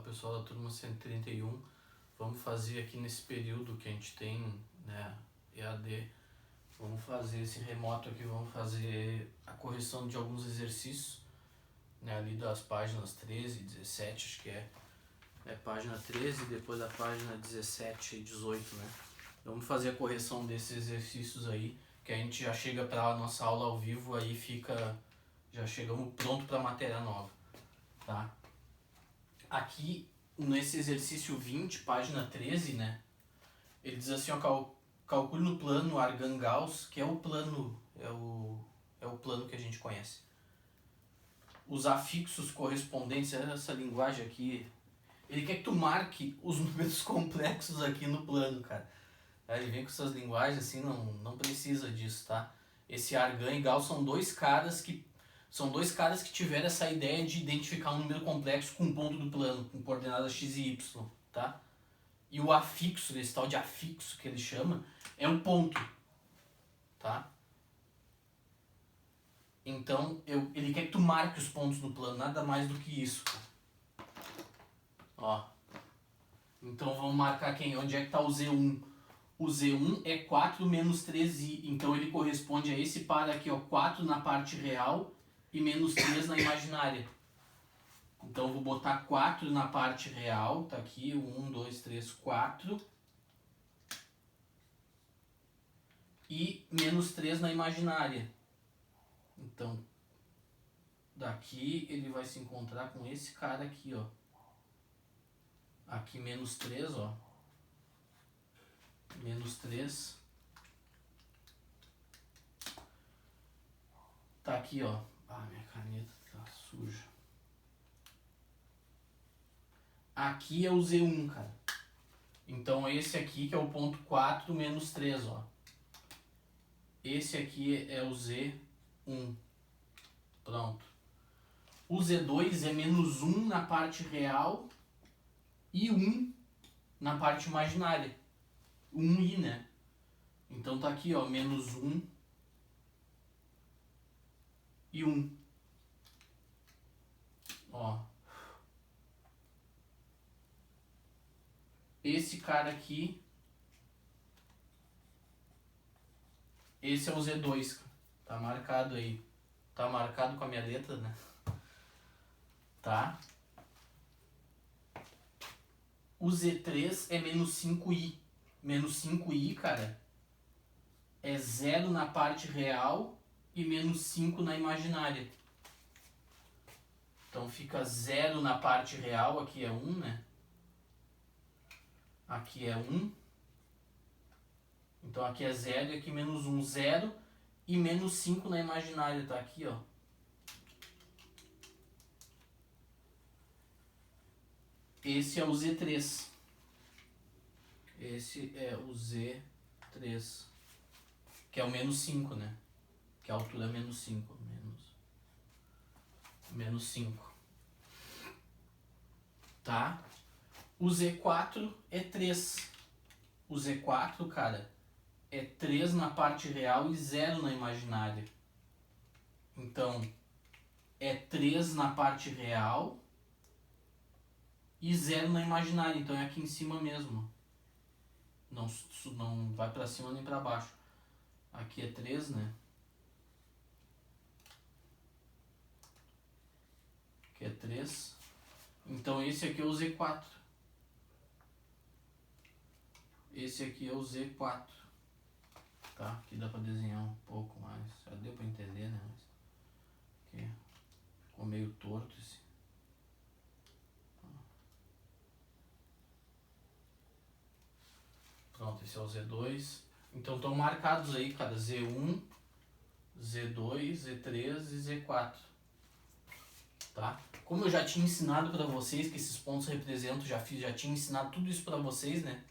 pessoal da turma 131. Vamos fazer aqui nesse período que a gente tem, né, EAD, vamos fazer esse remoto aqui, vamos fazer a correção de alguns exercícios, né, ali das páginas 13 e 17, acho que é página 13 e depois a página 17 e 18, né. Vamos fazer a correção desses exercícios aí, que a gente já chega para a nossa aula ao vivo, aí já chegamos pronto para a matéria nova, tá? Aqui, nesse exercício 20, página 13, né, ele diz assim, ó, calcule no plano Argand-Gauss, que é o plano, é o plano que a gente conhece. Os afixos correspondentes, essa linguagem aqui, ele quer que tu marque os números complexos aqui no plano, cara. Ele vem com essas linguagens assim, não precisa disso, tá? Esse Argand e Gauss são dois caras que tiveram essa ideia de identificar um número complexo com um ponto do plano, com coordenadas x e y, tá? E o afixo, esse tal de afixo que ele chama, é um ponto, tá? Então, ele quer que tu marque os pontos no plano, nada mais do que isso. Ó. Então, vamos marcar quem? Onde é que tá o Z1? O Z1 é 4 menos 3i, então ele corresponde a esse par aqui, ó, 4 na parte real e menos 3 na imaginária. Então eu vou botar 4 na parte real, tá aqui, 1, 2, 3, 4. E menos 3 na imaginária. Então, daqui ele vai se encontrar com esse cara aqui, ó. Aqui menos 3, ó. Menos 3. Tá aqui, ó. Ah, minha caneta tá suja. Aqui é o Z1, cara. Então esse aqui que é o ponto 4 menos 3, ó. Esse aqui é o Z1. Pronto. O Z2 é menos 1 na parte real e 1 na parte imaginária. 1i, né? Então tá aqui, ó, menos 1 e 1. Ó. Esse cara aqui, esse é o Z2, tá marcado aí. Tá marcado com a minha letra, né? Tá? O Z3 é menos 5i. Menos 5i, cara, é 0 na parte real e menos 5 na imaginária. Então fica 0 na parte real, aqui é 1, né? Aqui é 1. Então aqui é 0 e aqui menos 1. 0 e menos 5 na imaginária, tá aqui, ó. Esse é o Z3. Esse é o Z3. Que é o menos 5, né? Que a altura é menos 5. Menos 5. Tá? O Z4 é 3. O Z4, cara, é 3 na parte real e 0 na imaginária. Então, é 3 na parte real e 0 na imaginária. Então é aqui em cima mesmo. Não vai pra cima nem pra baixo. Aqui é 3, né? Aqui é 3. Então esse aqui é o Z4. Esse aqui é o Z4. Tá? Aqui dá pra desenhar um pouco mais. Já deu pra entender, né? Aqui ficou meio torto esse. Pronto, esse é o Z2. Então estão marcados aí, cara, Z1, Z2, Z3 e Z4. Tá? Como eu já tinha ensinado para vocês que esses pontos representam, já tinha ensinado tudo isso para vocês, né?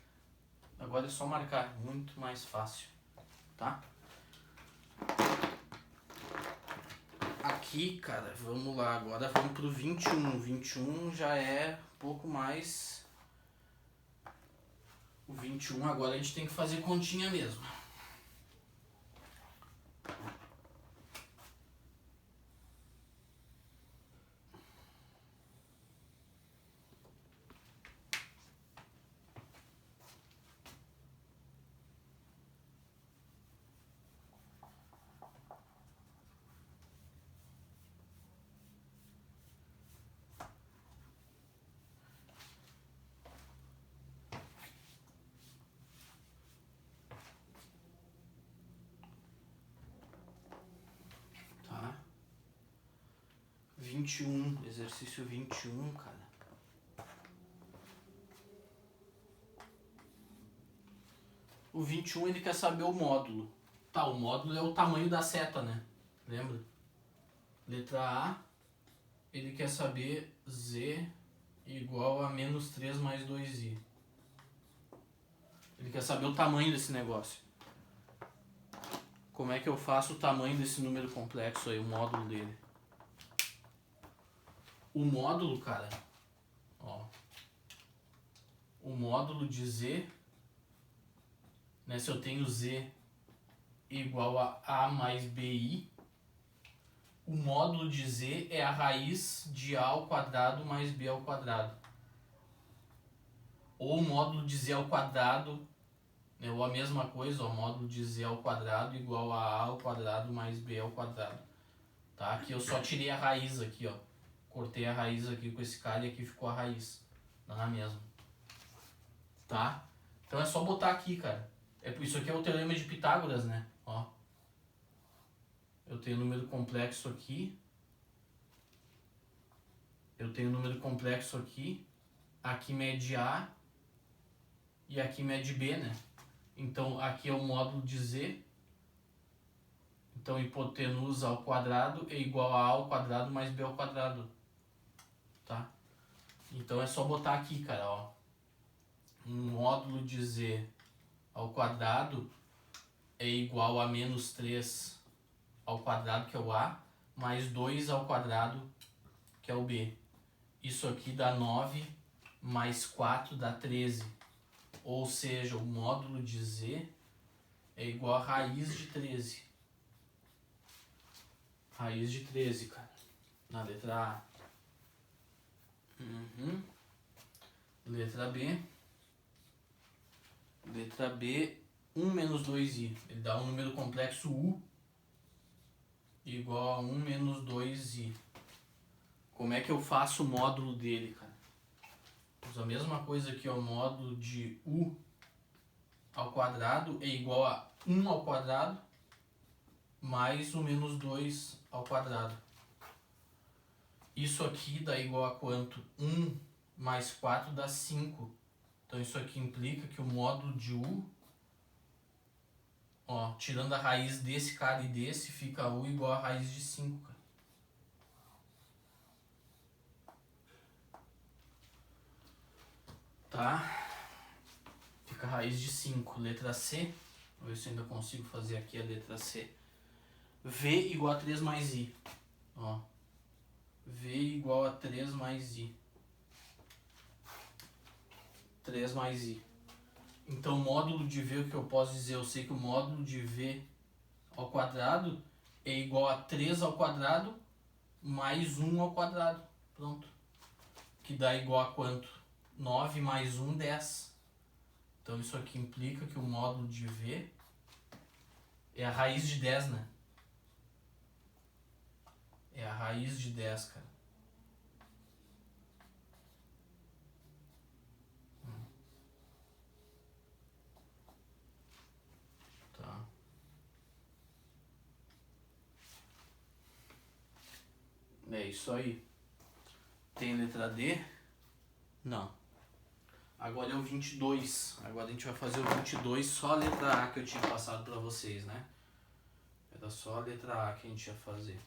Agora é só marcar, muito mais fácil, tá? Aqui, cara, vamos lá, agora vamos pro 21. 21 já é um pouco mais. O 21 agora a gente tem que fazer continha mesmo. 21, exercício 21, cara. O 21 ele quer saber o módulo. Tá, o módulo é o tamanho da seta, né? Lembra? Letra A, ele quer saber Z igual a menos 3 mais 2i. Ele quer saber o tamanho desse negócio. Como é que eu faço o tamanho desse número complexo aí, o módulo dele? O módulo, cara, ó, o módulo de Z, né, se eu tenho Z igual a mais BI, o módulo de Z é a raiz de A ao quadrado mais B ao quadrado. Ou o módulo de Z ao quadrado, né, ou a mesma coisa, o módulo de Z ao quadrado igual a A ao quadrado mais B ao quadrado. Tá? Aqui eu só tirei a raiz aqui, ó. Cortei a raiz aqui com esse cara e aqui ficou a raiz. Dá na mesma. Tá? Então é só botar aqui, cara. Isso aqui é o teorema de Pitágoras, né? Ó. Eu tenho número complexo aqui. Eu tenho número complexo aqui. Aqui mede A. E aqui mede B, né? Então aqui é o módulo de Z. Então hipotenusa ao quadrado é igual a A ao quadrado mais B ao quadrado. Tá? Então é só botar aqui, cara, ó. Um módulo de Z ao quadrado é igual a menos 3 ao quadrado, que é o A, mais 2 ao quadrado, que é o B. Isso aqui dá 9, mais 4 dá 13. Ou seja, o módulo de Z é igual a raiz de 13. Raiz de 13, cara. Na letra A. Letra B. Letra B, 1 menos 2i. Ele dá um número complexo U igual a 1 menos 2i. Como é que eu faço o módulo dele, cara? Uso a mesma coisa aqui, ó. O módulo de U ao quadrado é igual a 1 ao quadrado mais o menos 2 ao quadrado. Isso aqui dá igual a quanto? 1 mais 4 dá 5. Então isso aqui implica que o módulo de U, ó, tirando a raiz desse cara e desse, fica U igual a raiz de 5, cara. Tá? Fica a raiz de 5. Letra C. Vou ver se eu ainda consigo fazer aqui a letra C. V igual a 3 mais I. Ó. V igual a 3 mais I. 3 mais I. Então, módulo de V, o que eu posso dizer? Eu sei que o módulo de V ao quadrado é igual a 3 ao quadrado mais 1 ao quadrado. Pronto. Que dá igual a quanto? 9 mais 1, 10. Então, isso aqui implica que o módulo de V é a raiz de 10, né? É a raiz de 10, cara. Tá. É isso aí. Tem letra D? Não. Agora é o 22. Agora a gente vai fazer o 22, só a letra A que eu tinha passado pra vocês, né? Era só a letra A que a gente ia fazer.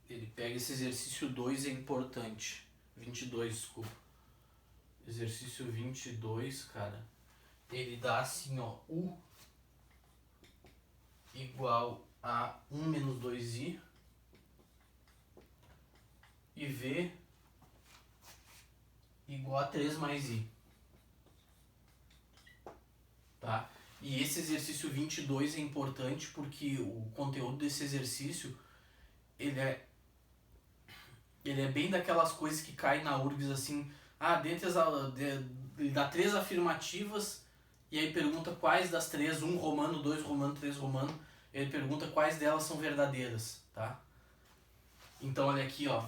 Ele pega esse exercício 2, é importante. 22, desculpa. Exercício 22, cara. ele dá assim, ó, U igual a 1 menos 2i e V igual a 3 mais i. Tá? E esse exercício 22 é importante porque o conteúdo desse exercício ele é bem daquelas coisas que caem na URGS assim, dentre as ele dá 3 afirmativas e aí pergunta quais das 3, 1 romano, 2 romano, 3 romano, ele pergunta quais delas são verdadeiras, tá? Então olha aqui, ó.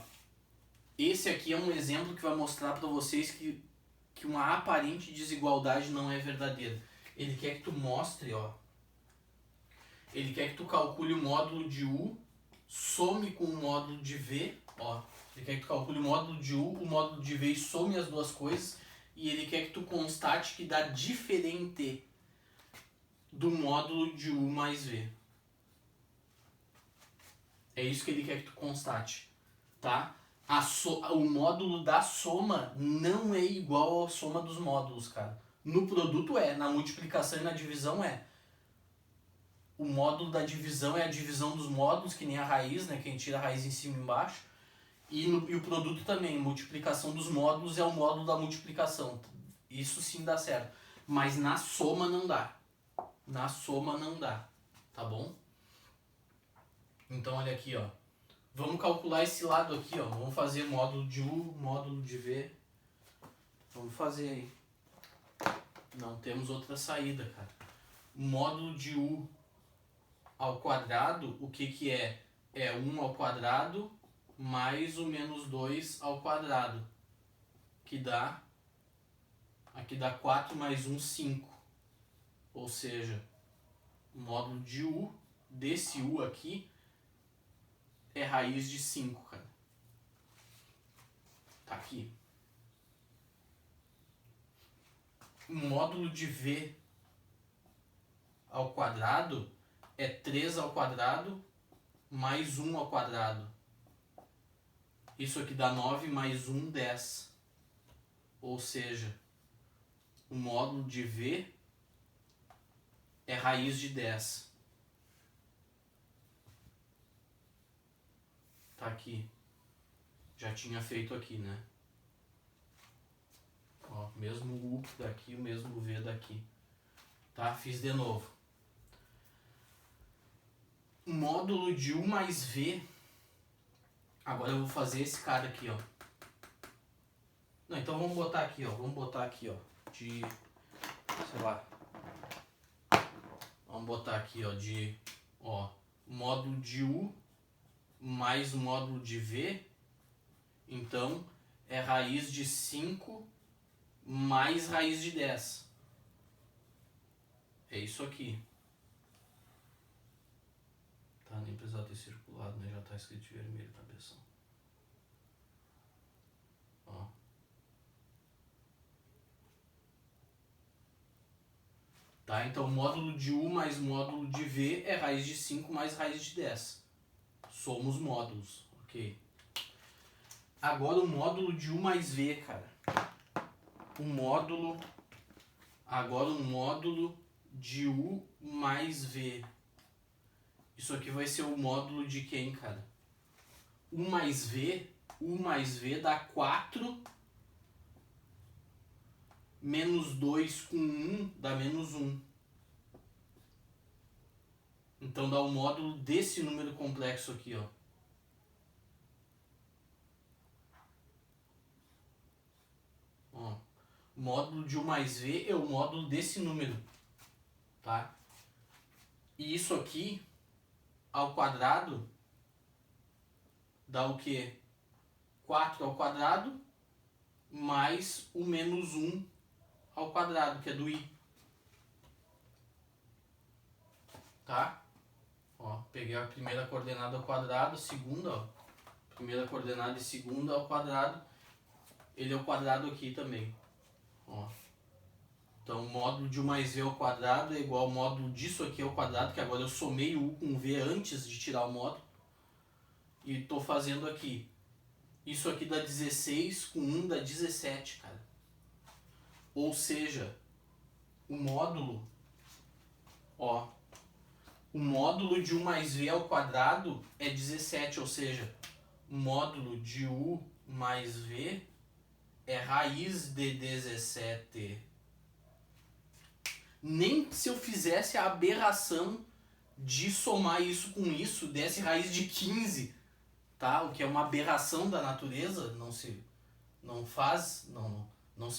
Esse aqui é um exemplo que vai mostrar para vocês que uma aparente desigualdade não é verdadeira. Ele quer que tu mostre, ó. Ele quer que tu calcule o módulo de U, some com o módulo de V, ó. Ele quer que tu calcule o módulo de U, o módulo de V e some as duas coisas. E ele quer que tu constate que dá diferente do módulo de U mais V. É isso que ele quer que tu constate, tá? O módulo da soma não é igual à soma dos módulos, cara. No produto é, na multiplicação e na divisão é. O módulo da divisão é a divisão dos módulos, que nem a raiz, né? Que a gente tira a raiz em cima e embaixo. E o produto também, multiplicação dos módulos é o módulo da multiplicação. Isso sim dá certo. Mas na soma não dá. Na soma não dá, tá bom? Então olha aqui, ó. Vamos calcular esse lado aqui, ó. Vamos fazer módulo de U, módulo de V. Vamos fazer aí. Não temos outra saída, cara. Módulo de U ao quadrado, o que que é? É 1 ao quadrado mais o menos 2 ao quadrado. Que dá... Aqui dá 4 mais 1, 5. Ou seja, o módulo de U, desse U aqui, é raiz de 5, cara. Tá aqui. O módulo de V ao quadrado é 3 ao quadrado mais 1 ao quadrado. Isso aqui dá 9 mais 1, 10. Ou seja, o módulo de V é raiz de 10. Tá aqui. Já tinha feito aqui, né? Ó, mesmo U daqui, o mesmo V daqui. Tá? Fiz de novo. Módulo de U mais V. Agora eu vou fazer esse cara aqui, ó. Não, então vamos botar aqui, ó. Vamos botar aqui, ó. De... sei lá. Vamos botar aqui, ó. De... ó. Módulo de U mais o módulo de V. Então, é raiz de 5 mais raiz de 10. É isso aqui. Tá, nem precisava ter circulado, né? Já tá escrito de vermelho, cabeção. Ó. Tá, então módulo de U mais módulo de V é raiz de 5 mais raiz de 10. Somos módulos, ok? Agora o módulo de U mais V, cara. Agora o módulo de U mais V. Isso aqui vai ser o módulo de quem, cara? U mais V dá 4 menos 2 com 1 dá menos 1. Então dá o módulo desse número complexo aqui, ó. Ó. O módulo de U mais V é o módulo desse número, tá? E isso aqui, ao quadrado, dá o quê? 4 ao quadrado mais o menos 1 ao quadrado, que é do I. Tá? Ó, peguei a primeira coordenada ao quadrado, segunda, ó. Primeira coordenada e segunda ao quadrado. Ele é o quadrado aqui também. Ó. Então, o módulo de U mais V ao quadrado é igual ao módulo disso aqui ao quadrado, que agora eu somei o U com o V antes de tirar o módulo. E tô fazendo aqui. Isso aqui dá 16, com 1 dá 17, cara. Ou seja, o módulo, ó, o módulo de U mais V ao quadrado é 17, ou seja, o módulo de U mais V é raiz de 17. Nem se eu fizesse a aberração de somar isso com isso, desse raiz de 15, tá? O que é uma aberração da natureza, não se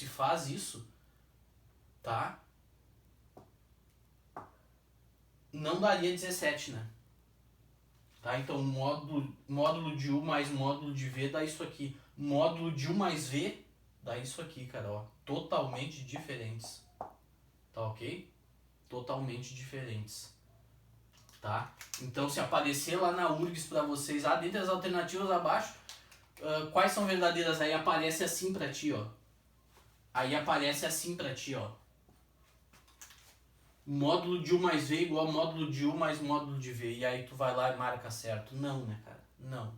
faz isso, tá? Não daria 17, né? Tá? Então módulo de U mais módulo de V dá isso aqui. Módulo de U mais V dá isso aqui, cara, ó. Totalmente diferentes. Tá ok? Totalmente diferentes. Tá? Então se aparecer lá na URGS pra vocês, dentre as alternativas abaixo, quais são verdadeiras? Aí aparece assim pra ti, ó. Aí aparece assim pra ti, ó. Módulo de U mais V igual a módulo de U mais módulo de V. E aí tu vai lá e marca certo. Não, né, cara? Não.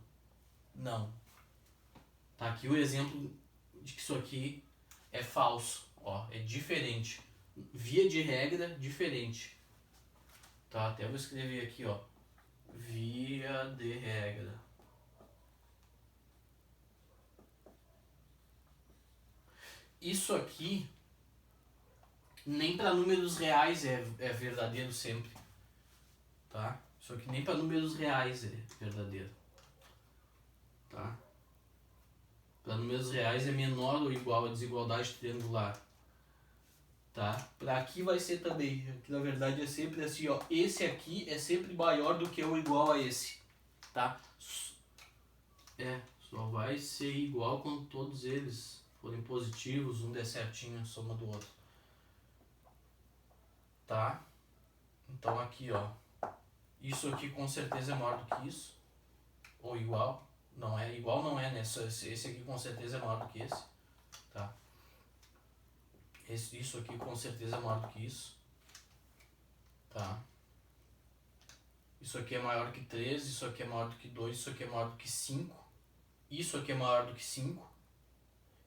Não. Tá aqui o exemplo de que isso aqui é falso. Ó, é diferente. Via de regra, diferente. Tá? Até vou escrever aqui, ó. Via de regra. Isso aqui nem para números reais é verdadeiro sempre. Tá? Isso aqui nem para números reais é verdadeiro. Tá? Para números reais é menor ou igual a desigualdade triangular. Tá? Para aqui vai ser também. Aqui na verdade é sempre assim, ó. Esse aqui é sempre maior do que ou igual a esse. Tá? Só vai ser igual quando todos eles forem positivos, um der certinho a soma do outro. Tá? Então aqui, ó. Isso aqui com certeza é maior do que isso. Ou igual. Não é igual, não é, né? Esse aqui com certeza é maior do que esse. Tá? Isso aqui com certeza é maior do que isso. Tá? Isso aqui é maior que 3, isso aqui é maior do que 2, isso aqui é maior do que 5. Isso aqui é maior do que 5.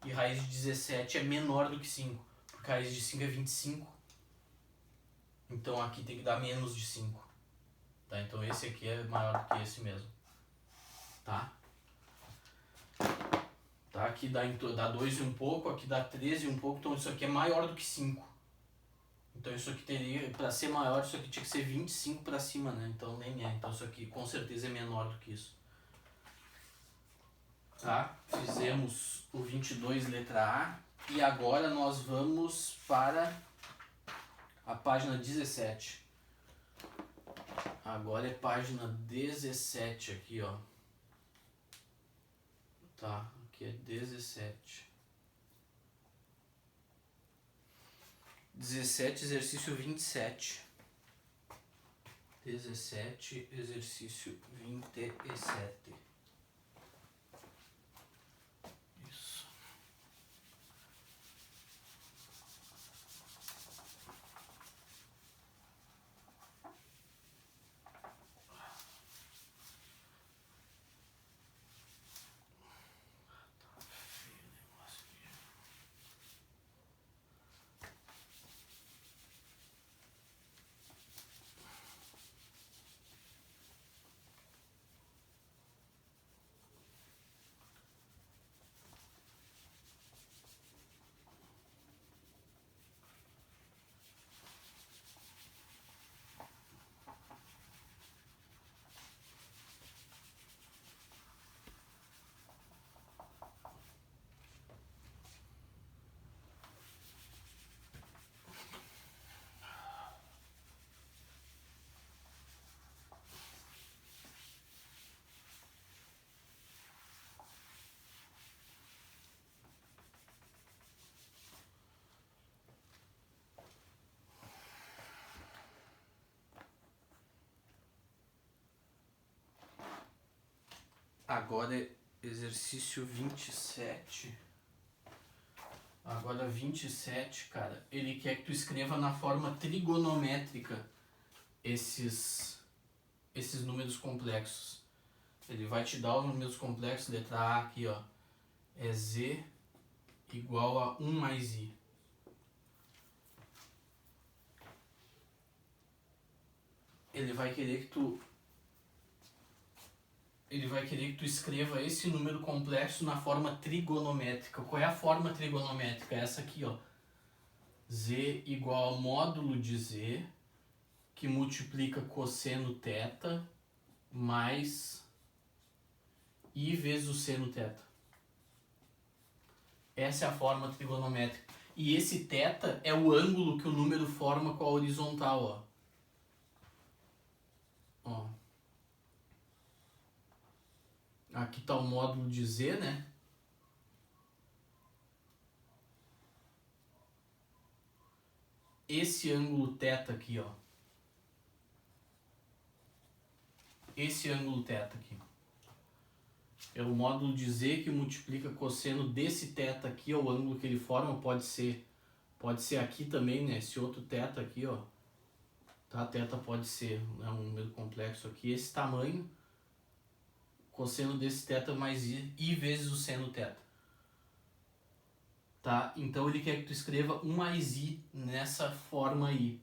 E raiz de 17 é menor do que 5. Porque a raiz de 5 é 25. Então aqui tem que dar menos de 5. Tá? Então esse aqui é maior do que esse mesmo. Tá? Tá? Aqui dá 2 e um pouco, aqui dá 13 e um pouco, então isso aqui é maior do que 5. Então isso aqui teria, para ser maior, isso aqui tinha que ser 25 para cima, né? Então nem é. Então isso aqui com certeza é menor do que isso. Tá? Fizemos o 22 letra A e agora nós vamos para a página 17. Agora é página 17 aqui, ó. Tá, aqui é 17. 17, exercício 27. 17, exercício 27. Isso. Agora é exercício 27. Agora 27, cara, ele quer que tu escreva na forma trigonométrica esses números complexos. Ele vai te dar os números complexos, letra A aqui, ó. É Z igual a 1 mais I. ele vai querer que tu escreva esse número complexo na forma trigonométrica. Qual é a forma trigonométrica? Essa aqui, ó. Z igual ao módulo de Z, que multiplica cosseno θ, mais I vezes o seno θ. Essa é a forma trigonométrica. E esse θ é o ângulo que o número forma com a horizontal, ó. Ó. Aqui está o módulo de Z, né? Esse ângulo θ aqui, ó. Esse ângulo θ aqui. É o módulo de Z que multiplica cosseno desse θ aqui, é o ângulo que ele forma. Pode ser aqui também, né? Esse outro θ aqui, ó. Tá? Θ pode ser, né, um número complexo aqui. Esse tamanho, cosseno desse θ mais I vezes o seno θ. Tá? Então ele quer que tu escreva 1 mais I nessa forma aí.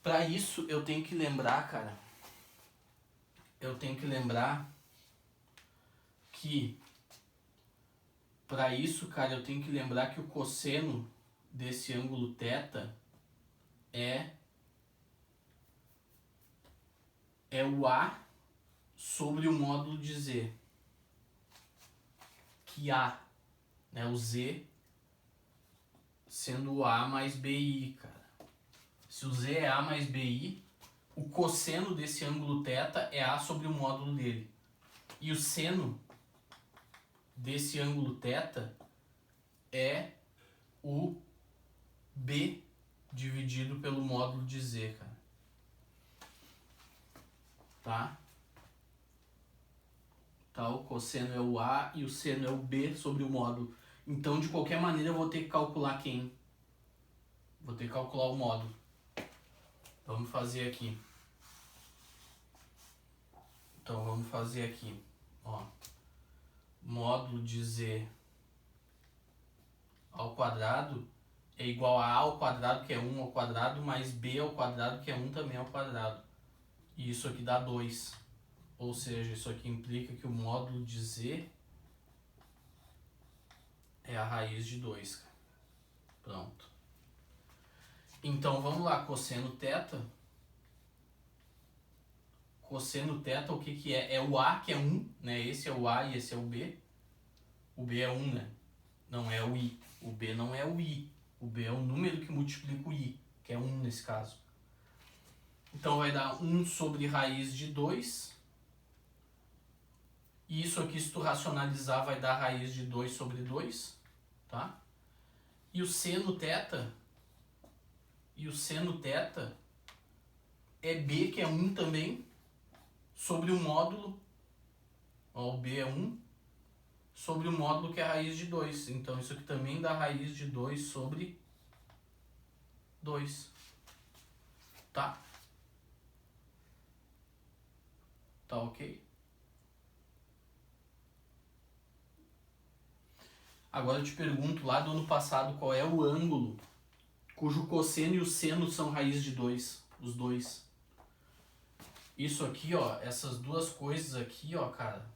Para isso eu tenho que lembrar, cara. Que o cosseno desse ângulo θ é o A sobre o módulo de Z. Que A, né, o Z sendo o A mais BI, cara. Se o Z é A mais BI, o cosseno desse ângulo θ é A sobre o módulo dele. E o seno desse ângulo θ é o B dividido pelo módulo de Z, cara. Tá? Tá? O cosseno é o A e o seno é o B sobre o módulo. Então, de qualquer maneira, eu vou ter que calcular quem? Vou ter que calcular o módulo. Vamos fazer aqui. Então, vamos fazer aqui. Ó. Módulo de Z ao quadrado é igual a A ao quadrado, que é 1 ao quadrado, mais B ao quadrado, que é 1 também ao quadrado. E isso aqui dá 2. Ou seja, isso aqui implica que o módulo de Z é a raiz de 2. Pronto. Então, vamos lá. Cosseno θ. Cosseno θ, o que é? É o A, que é 1, né? Esse é o A e esse é o B. O B é 1, né? Não é o I. O B não é o I. O B é o número que multiplica o I, que é 1 nesse caso. Então vai dar 1 sobre raiz de 2. E isso aqui, se tu racionalizar, vai dar raiz de 2 sobre 2. Tá? E o seno θ é B, que é 1 também, sobre o módulo. Ó, o B é 1 sobre o módulo, que é a raiz de 2. Então isso aqui também dá raiz de 2 sobre 2. Tá? Tá ok? Agora eu te pergunto, lá do ano passado, qual é o ângulo cujo cosseno e o seno são raiz de 2? Os dois. Isso aqui, ó, essas duas coisas aqui, ó, cara,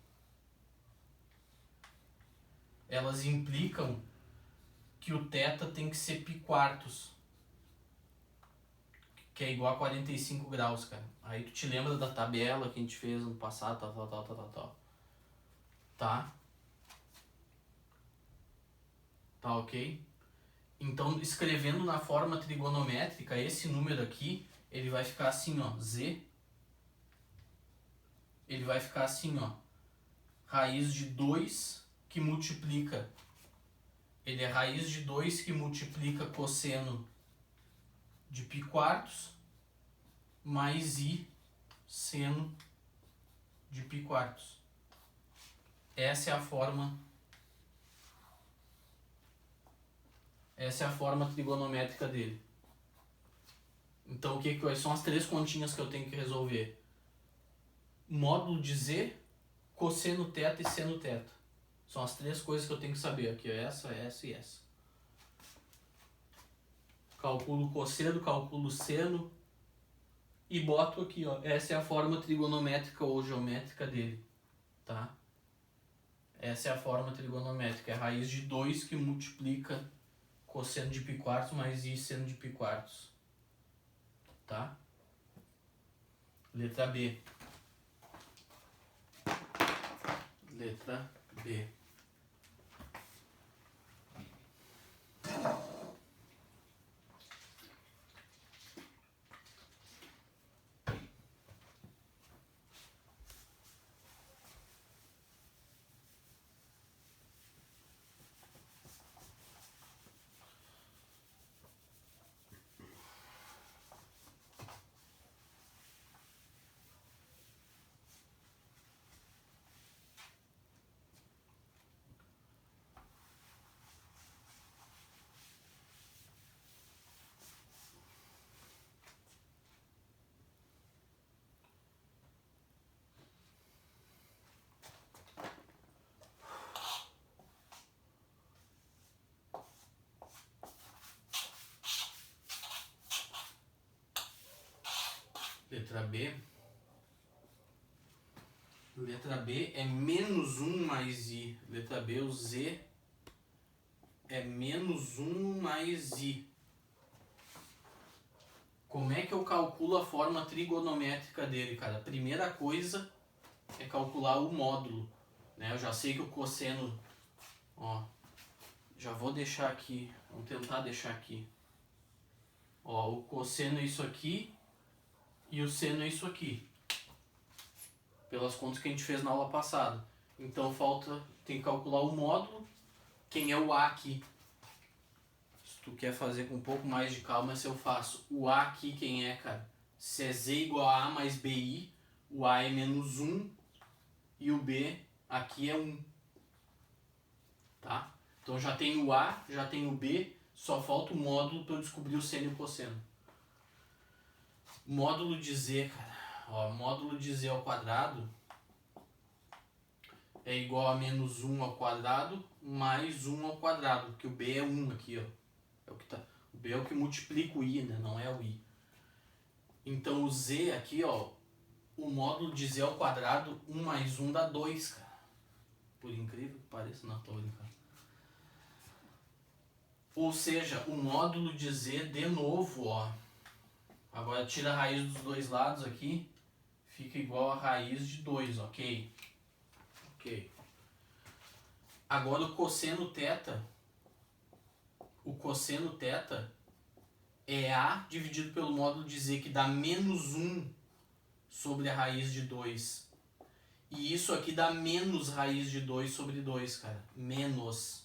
elas implicam que o θ tem que ser π4, que é igual a 45 graus, cara. Aí tu te lembra da tabela que a gente fez no passado, tal. Tá? Tá ok? Então, escrevendo na forma trigonométrica, esse número aqui, ele vai ficar assim, ó, Z. Ele vai ficar assim, ó, raiz de 2 que multiplica. Ele é raiz de 2 que multiplica cosseno de π4 mais I seno de π4. Essa é a forma trigonométrica dele. Então, quais são as três continhas que eu tenho que resolver? Módulo de Z, cosseno θ e seno θ. São as três coisas que eu tenho que saber aqui, ó, essa e essa. Calculo cosseno, calculo seno e boto aqui, ó. Essa é a forma trigonométrica ou geométrica dele, tá? Essa é a forma trigonométrica, é a raiz de 2 que multiplica cosseno de π quartos mais i seno de π quartos, tá? Letra B. Letra B. Letra B. Letra B é menos 1 mais i. Letra B, o z é menos 1 mais i. Como é que eu calculo a forma trigonométrica dele, cara? A primeira coisa é calcular o módulo, né? Eu já sei que o cosseno, ó, já vou deixar aqui, vamos tentar deixar aqui. Ó, o cosseno é isso aqui e o seno é isso aqui, pelas contas que a gente fez na aula passada. Então tem que calcular o módulo, quem é o A aqui. Se tu quer fazer com um pouco mais de calma, se eu faço o A aqui, quem é, cara? Se é Z igual a A mais BI, o A é menos 1 e o B aqui é 1. Tá? Então já tem o A, já tem o B, só falta o módulo para eu descobrir o seno e o cosseno. Módulo de Z, cara. Ó, módulo de Z ao quadrado é igual a menos 1 ao quadrado mais 1 ao quadrado, porque o B é 1 aqui, ó. É o que tá. O B é o que multiplica o I, né? Não é o I. Então o Z aqui, ó, o módulo de Z ao quadrado, 1 mais 1 dá 2, cara. Por incrível que pareça, não tô brincando. Ou seja, o módulo de Z, de novo, ó. Agora tira a raiz dos dois lados aqui, fica igual a raiz de 2, ok? Ok. Agora o cosseno θ é A dividido pelo módulo de Z, que dá menos 1 sobre a raiz de 2. E isso aqui dá menos raiz de 2 sobre 2, cara. Menos.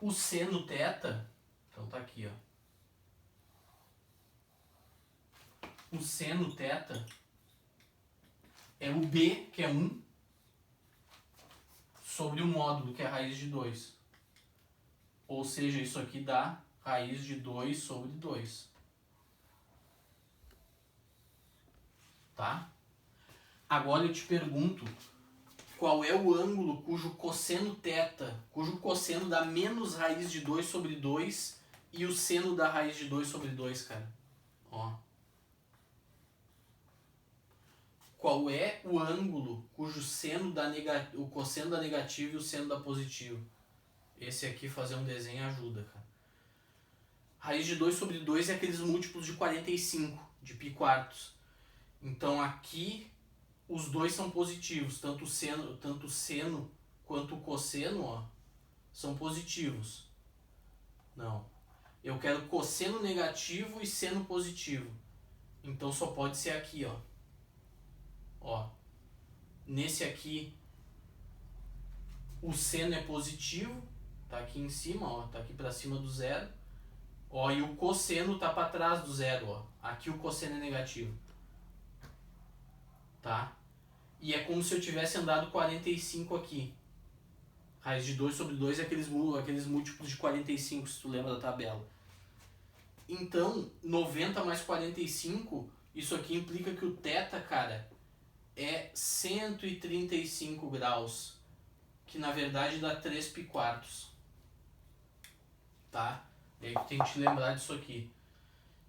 O seno θ, então tá aqui, ó. O seno θ é o B, que é 1, sobre o módulo, que é a raiz de 2. Ou seja, isso aqui dá raiz de 2 sobre 2. Tá? Agora eu te pergunto, qual é o ângulo cujo cosseno dá menos raiz de 2 sobre 2 e o seno dá raiz de 2 sobre 2, cara? Ó. Qual é o ângulo cujo o cosseno dá negativo e o seno dá positivo? Esse aqui, fazer um desenho ajuda, cara. Raiz de 2 sobre 2 é aqueles múltiplos de 45, de π quartos. Então aqui os dois são positivos, tanto o seno quanto o cosseno, ó, são positivos. Não. Eu quero cosseno negativo e seno positivo. Então só pode ser aqui, ó. Ó. Nesse aqui o seno é positivo, tá aqui em cima, ó, tá aqui para cima do zero. Ó, e o cosseno tá para trás do zero, ó. Aqui o cosseno é negativo. Tá? E é como se eu tivesse andado 45 aqui. Raiz de 2 sobre 2 é aqueles múltiplos de 45, se tu lembra da tabela. Então, 90 mais 45, isso aqui implica que o θ, cara, é 135 graus. Que na verdade dá 3 π quartos. Tá? E aí tem que te lembrar disso aqui.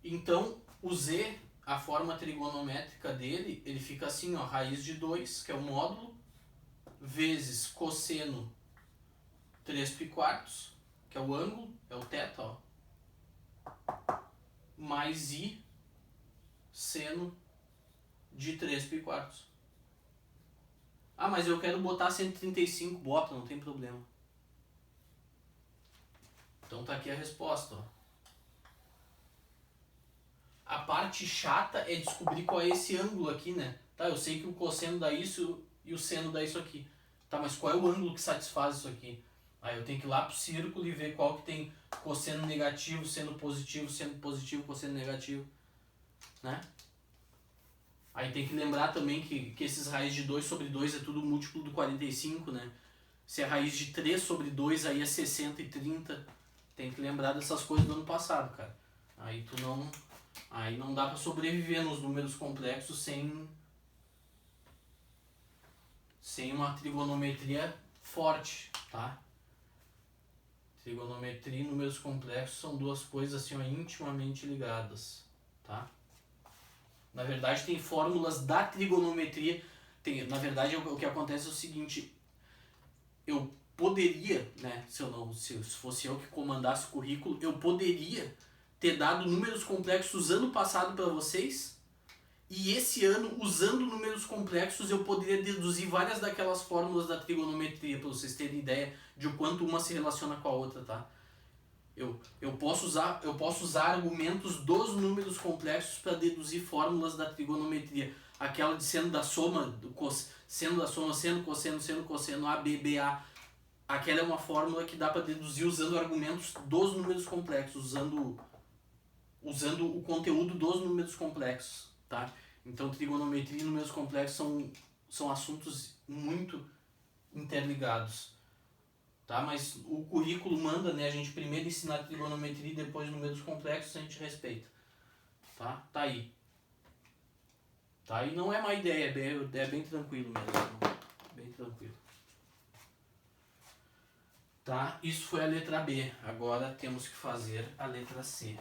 Então, o Z a forma trigonométrica dele, ele fica assim, ó, raiz de 2, que é o módulo, vezes cosseno 3π, que é o ângulo, é o θ, ó, mais i seno de 3π. Ah, mas eu quero botar 135, bota, não tem problema. Então tá aqui a resposta, ó. A parte chata é descobrir qual é esse ângulo aqui, né? Tá, eu sei que o cosseno dá isso e o seno dá isso aqui. Tá, mas qual é o ângulo que satisfaz isso aqui? Aí eu tenho que ir lá pro círculo e ver qual que tem cosseno negativo, seno positivo, cosseno negativo, né? Aí tem que lembrar também que esses raiz de 2 sobre 2 é tudo múltiplo do 45, né? Se é raiz de 3 sobre 2, aí é 60 e 30. Tem que lembrar dessas coisas do ano passado, cara. Aí não dá pra sobreviver nos números complexos sem uma trigonometria forte, tá? Trigonometria e números complexos são duas coisas assim, ó, intimamente ligadas, tá? Na verdade, tem fórmulas da trigonometria. Na verdade, o que acontece é o seguinte: eu poderia, né, se fosse eu que comandasse o currículo, eu poderia ter dado números complexos ano passado para vocês, e esse ano, usando números complexos, eu poderia deduzir várias daquelas fórmulas da trigonometria, para vocês terem ideia de o quanto uma se relaciona com a outra, tá? Eu posso usar argumentos dos números complexos para deduzir fórmulas da trigonometria. Aquela de seno da soma, seno da soma, seno, cosseno, A, B, B, A. Aquela é uma fórmula que dá para deduzir usando argumentos dos números complexos, usando o conteúdo dos números complexos, tá? Então trigonometria e números complexos são assuntos muito interligados, tá? Mas o currículo manda, né, a gente primeiro ensinar trigonometria e depois números complexos, a gente respeita, tá? Tá aí. Tá? E não é má ideia, é bem tranquilo mesmo, bem tranquilo. Tá? Isso foi a letra B. Agora temos que fazer a letra C.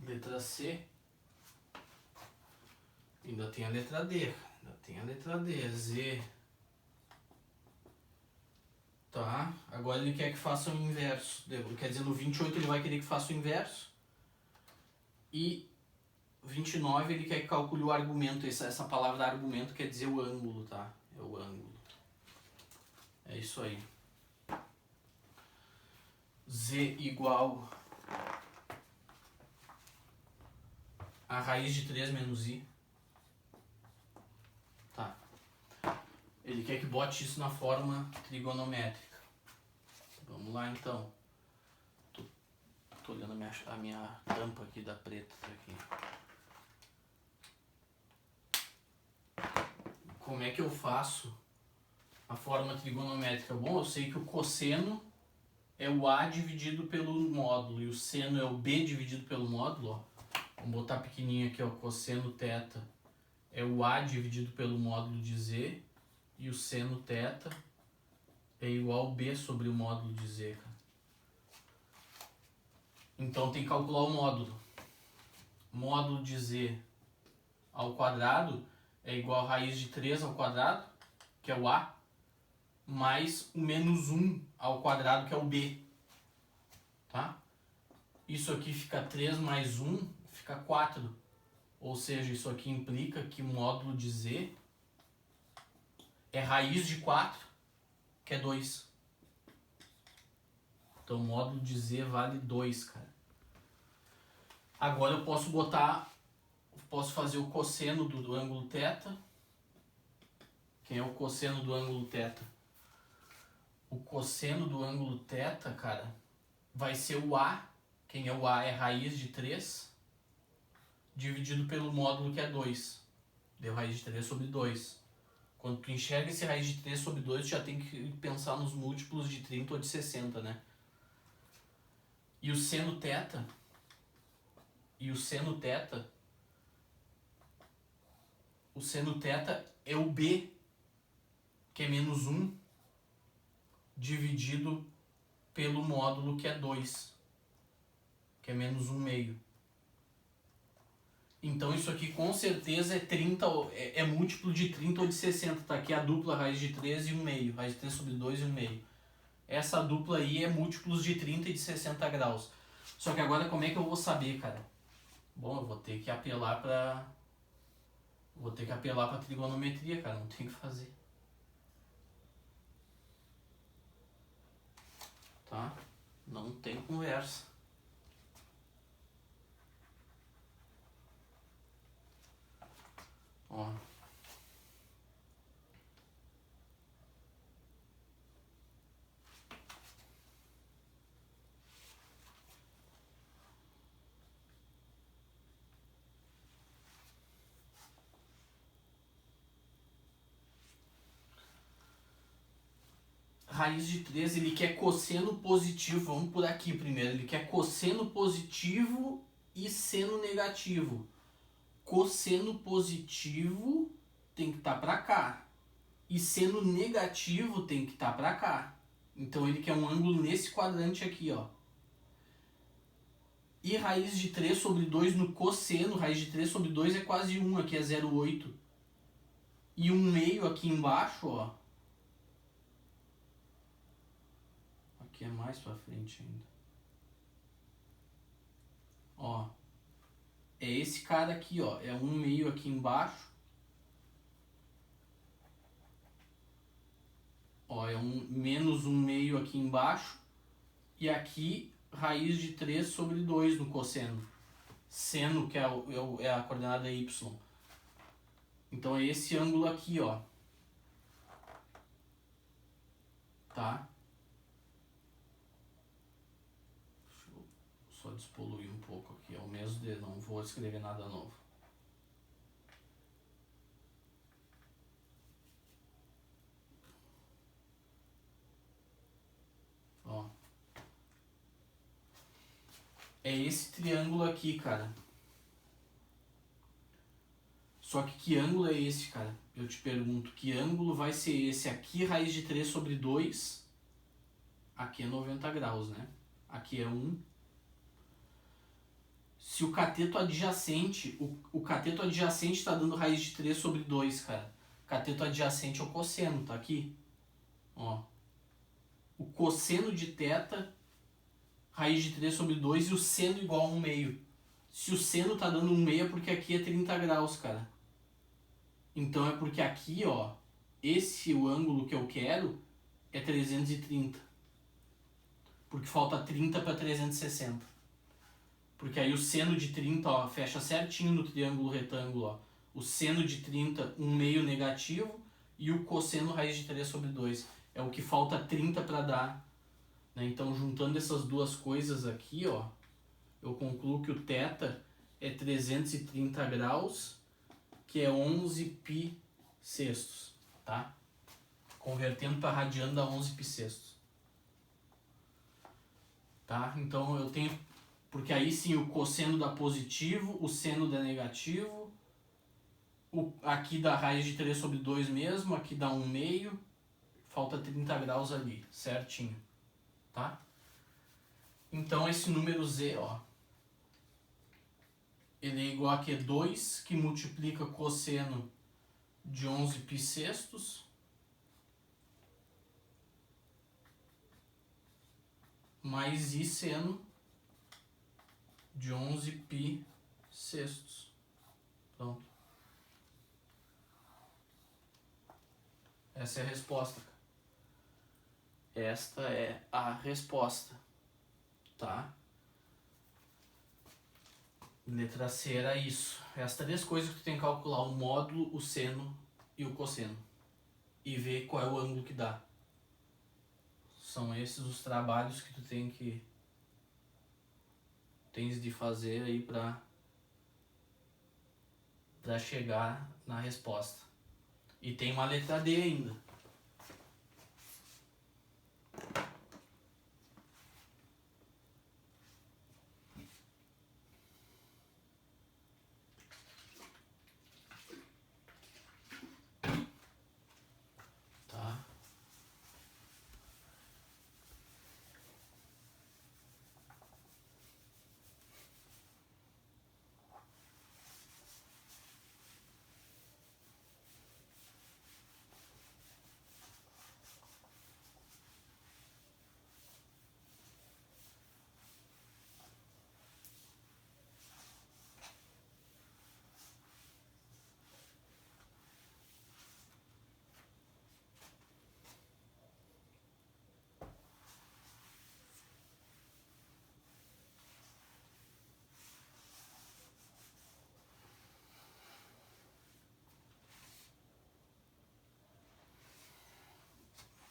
Letra C. Ainda tem a letra D. Z. Tá? Agora ele quer que faça o inverso. Quer dizer, no 28 ele vai querer que faça o inverso. E 29 ele quer que calcule o argumento. Essa palavra argumento quer dizer o ângulo, tá? É o ângulo. É isso aí. Z igual a raiz de 3 menos i. Tá. Ele quer que bote isso na forma trigonométrica. Vamos lá então. Tô olhando a minha tampa aqui da preta aqui. Como é que eu faço a forma trigonométrica? Bom, eu sei que o cosseno é o A dividido pelo módulo e o seno é o B dividido pelo módulo, ó. Vamos botar pequenininho aqui, ó, cosseno θ é o A dividido pelo módulo de Z e o seno θ é igual a B sobre o módulo de Z, cara. Então tem que calcular o módulo. Módulo de Z ao quadrado é igual a raiz de 3 ao quadrado, que é o A, mais o menos 1 ao quadrado, que é o B. Tá? Isso aqui fica 3 mais 1, fica 4. Ou seja, isso aqui implica que o módulo de Z é raiz de 4, que é 2. Então o módulo de z vale 2, cara. Agora eu posso fazer o cosseno do ângulo θ. Quem é o cosseno do ângulo θ? O cosseno do ângulo θ, cara, vai ser o A. Quem é o A é raiz de 3, dividido pelo módulo que é 2. Deu raiz de 3 sobre 2. Quando tu enxerga esse raiz de 3 sobre 2, tu já tem que pensar nos múltiplos de 30 ou de 60, né? E o seno θ, o seno θ é o B, que é menos 1, dividido pelo módulo que é 2, que é menos 1 meio. Então isso aqui com certeza é 30, é múltiplo de 30 ou de 60, tá? Aqui a dupla raiz de 3 e 1 meio, raiz de 3 sobre 2 e 1 meio. Essa dupla aí é múltiplos de 30 e de 60 graus. Só que agora como é que eu vou saber, cara? Bom, eu vou ter que apelar pra trigonometria, cara, não tem o que fazer. Tá? Não tem conversa. Ó. Raiz de 3, ele quer cosseno positivo. Vamos por aqui primeiro. Ele quer cosseno positivo e seno negativo. Cosseno positivo tem que estar para cá. E seno negativo tem que estar para cá. Então ele quer um ângulo nesse quadrante aqui, ó. E raiz de 3 sobre 2 no cosseno, raiz de 3 sobre 2 é quase 1, aqui é 0,8. E 1 meio aqui embaixo, ó. Aqui é mais pra frente ainda. Ó. É esse cara aqui, ó. É 1 meio aqui embaixo. Ó, é menos 1 meio aqui embaixo. E aqui, raiz de 3 sobre 2 no cosseno. Seno, que é a coordenada y. Então é esse ângulo aqui, ó. Tá? Deixa eu só despoluir um pouco aqui. É o mesmo de, não vou escrever nada novo. Ó. É esse triângulo aqui, cara. Só que ângulo é esse, cara? Eu te pergunto, que ângulo vai ser esse? Aqui, raiz de 3 sobre 2. Aqui é 90 graus, né? Aqui é 1. Se o cateto adjacente, o cateto adjacente está dando raiz de 3 sobre 2, cara. Cateto adjacente é o cosseno, tá aqui. Ó. O cosseno de θ, raiz de 3 sobre 2 e o seno igual a 1 meio. Se o seno tá dando 1 meio é porque aqui é 30 graus, cara. Então é porque aqui, ó, o ângulo que eu quero é 330. Porque falta 30 para 360. Porque aí o seno de 30, ó, fecha certinho no triângulo retângulo, ó. O seno de 30, 1 meio negativo, e o cosseno raiz de 3 sobre 2. É o que falta 30 para dar. Né? Então, juntando essas duas coisas aqui, ó, eu concluo que o θ é 330 graus, que é 11 π sextos, tá? Convertendo para radiano dá 11 π sextos. Tá? Então eu tenho, porque aí sim o cosseno dá positivo, o seno dá negativo, aqui dá raiz de 3 sobre 2 mesmo, aqui dá 1 meio, falta 30 graus ali, certinho, tá? Então esse número z, ó, ele é igual a que 2, que multiplica cosseno de 11 π sextos, mais i seno de 11 π sextos. Pronto. Essa é a resposta. Esta é a resposta. tá? Letra C era isso. As três coisas que tu tem que calcular: o módulo, o seno e o cosseno. E ver qual é o ângulo que dá. São esses os trabalhos que tu tens de fazer aí pra chegar na resposta. E tem uma letra D ainda. Tá?